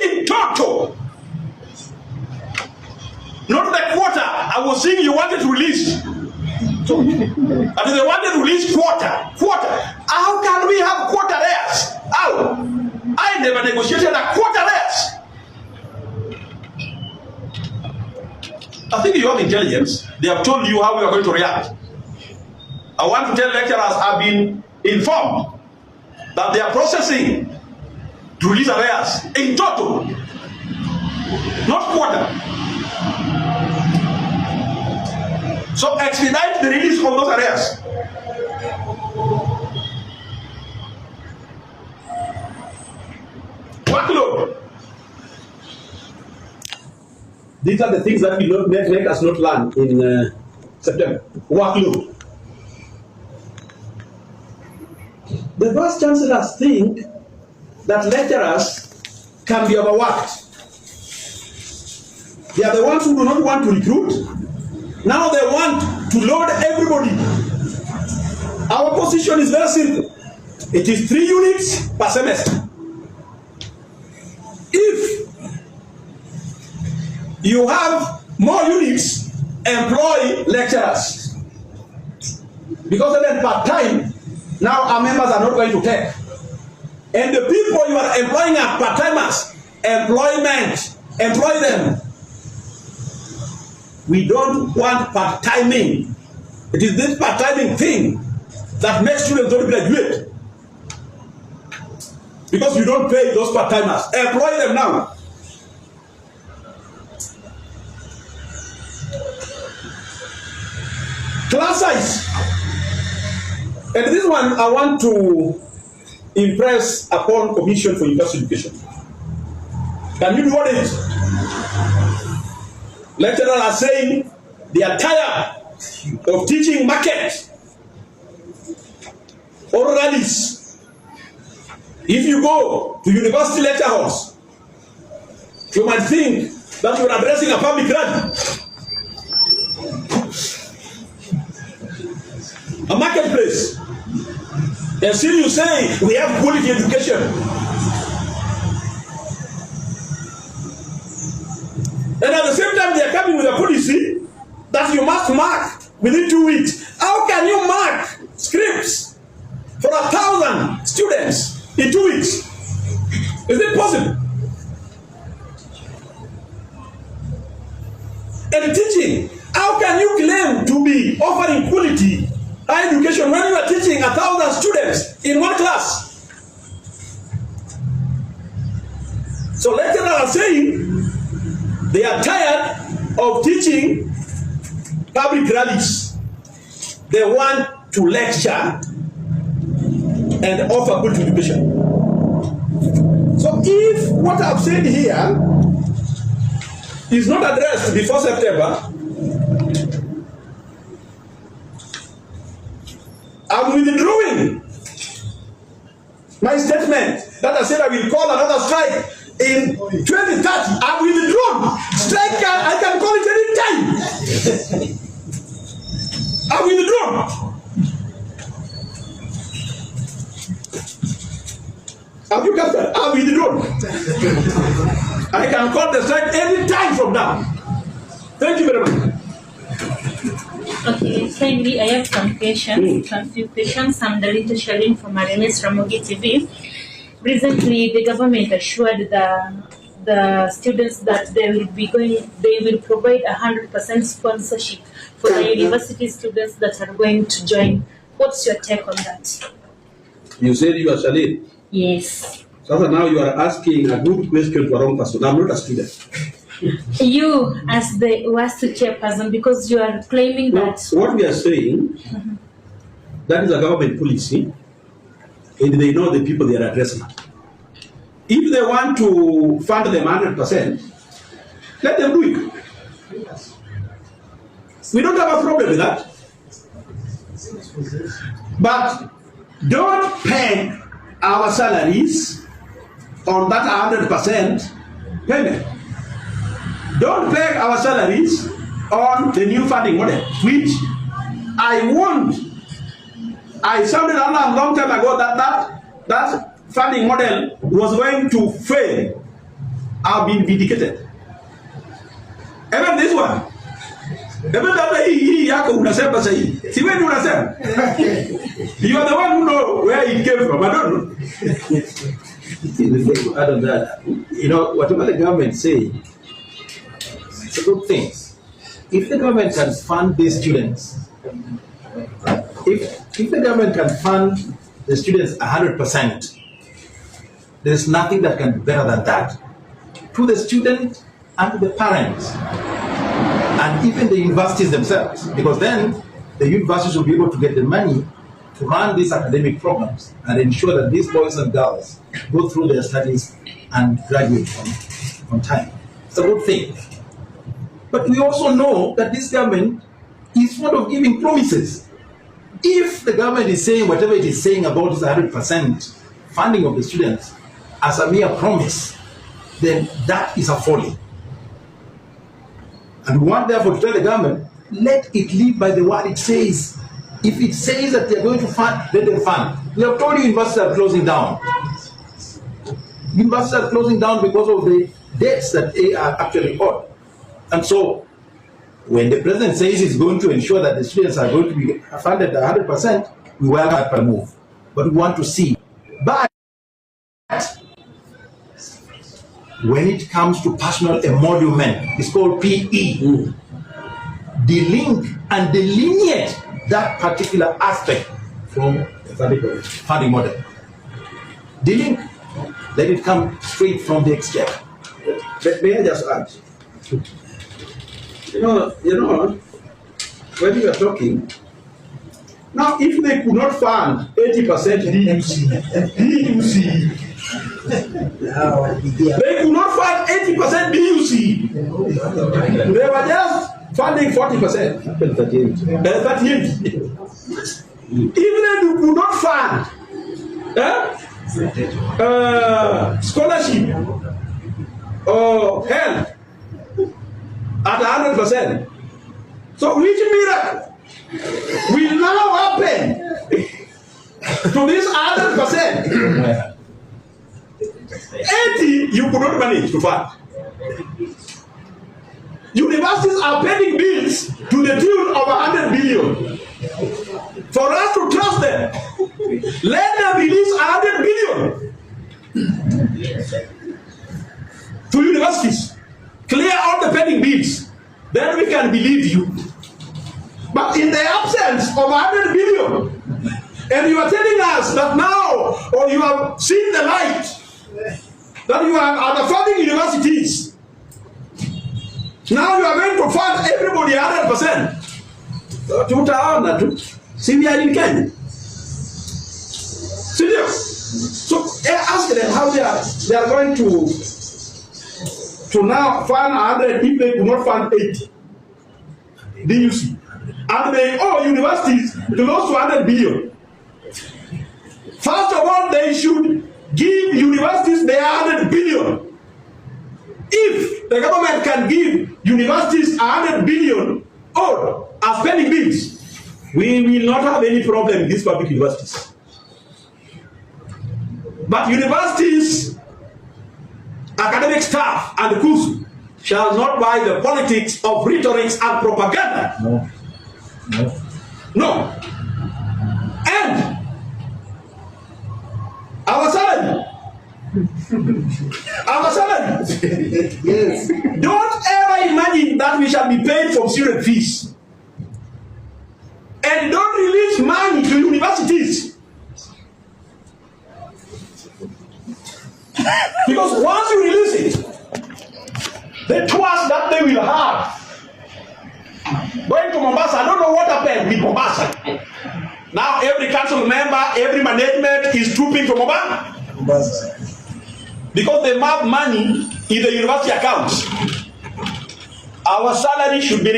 in total. Not the quarter. I was saying you wanted to release. So, and they wanted to release quarter. How can we have quarter layers? How? I never negotiated a quarter layers. I think you have intelligence. They have told you how we are going to react. I want to tell lecturers have been informed that they are processing to release arrears in total, not quarter. So expedite the release of those arrears. Workload. These are the things that will not make us not learn in September. Workload. The vice chancellors think that lecturers can be overworked. They are the ones who do not want to recruit. Now they want to load everybody. Our position is very simple. It is 3 units per semester. If you have more units, employ lecturers. Because then part-time, now our members are not going to take. And the people you are employing are part-timers. Employ them. We don't want part-timing. It is this part-timing thing that makes students don't graduate. Because you don't pay those part-timers. Employ them now. Class size. And this one I want to impress upon Commission for University Education. Can you do it? Lecturers are saying they are tired of teaching market or rallies. If you go to university lecture halls, you might think that you are addressing a public rally. A marketplace. And still you say we have quality education. And at the same time they are coming with a policy that you must mark within 2 weeks. How can you mark scripts for 1,000 students in 2 weeks? Is it possible? And teaching, how can you claim to be offering quality high education when you are teaching 1,000 students in one class? So lecturers are saying they are tired of teaching public rallies. They want to lecture and offer good education. So if what I've said here is not addressed before September, I'm withdrawing my statement that I said I will call another strike in 2030. I'm withdrawn. Strike, I can call it any time. I'm withdrawn. Have you got that? I'm withdrawn. I can call the strike any time from now. Thank you very much. Okay, finally, I have some questions. I'm Darita Shalin from RMS Ramogi TV. Recently, the government assured the students that they will provide 100% sponsorship for the university students that are going to join. What's your take on that? You said you are Shalin? Yes. So now you are asking a good question to a wrong person. I'm not a student. You, as the UASU chairperson, because you are claiming that... What we are saying, that is a government policy, and they know the people they are addressing. If they want to fund them 100%, let them do it. We don't have a problem with that. But don't peg our salaries on that 100% payment. Don't peg our salaries on the new funding model, which I sounded a long time ago that funding model was going to fail. have been vindicated. Even this one. Even that hii yako unasema sahihi. Si wewe unasema. You are the one who know where it came from. I don't know. To add on that, you know, whatever the government say, it's a good thing. If the government can fund these students, if the government can fund the students 100%, there's nothing that can be better than that. To the student and to the parents, and even the universities themselves, because then the universities will be able to get the money to run these academic programs and ensure that these boys and girls go through their studies and graduate on time. It's a good thing. But we also know that this government is fond of giving promises. If the government is saying whatever it is saying about this 100% funding of the students as a mere promise, then that is a folly. And we want therefore to tell the government, let it live by the word it says. If it says that they are going to fund, let them fund. We have told you universities are closing down. Universities are closing down because of the debts that they are actually owed. And so, when the president says he's going to ensure that the students are going to be funded 100%, we welcome that move. But we want to see. But when it comes to personal emolument, it's called PE. Delink and delineate that particular aspect from the funding model. Delink, let it come straight from the exchequer. May I just add? You know, when you are talking, now if they could not fund 80% DUC, they could not fund 80% DUC. They were just funding 40%. 38. Even if you could not fund scholarship or health at 100%. So which miracle will now happen to this 100%? 80 you could not manage to fund. Universities are paying bills to the tune of 100 billion. For us to trust them, let them release 100 billion to universities. Clear all the pending bills. Then we can believe you. But in the absence of 100 billion, and you are telling us that now, or you have seen the light, that you are underfunding universities. Now you are going to fund everybody 100%. Tutaona tu. Si we are in Kenya. Serious. So ask them how they are going to now fund 100 if they do not fund 80. DUC. And they owe universities close to 100 billion. First of all, they should give universities their 100 billion. If the government can give universities 100 billion owed as pending bills, we will not have any problem in these public universities. But universities, academic staff, and KUSU shall not buy the politics of rhetoric and propaganda. No. And our salary. Yes. Don't ever imagine that we shall be paid from student fees. And don't release money to universities. Because once you release it, the tours that they will have going to Mombasa, I don't know what happened with Mombasa. Now every council member, every management is trooping to Mombasa. Because they have money in the university accounts. Our salary should be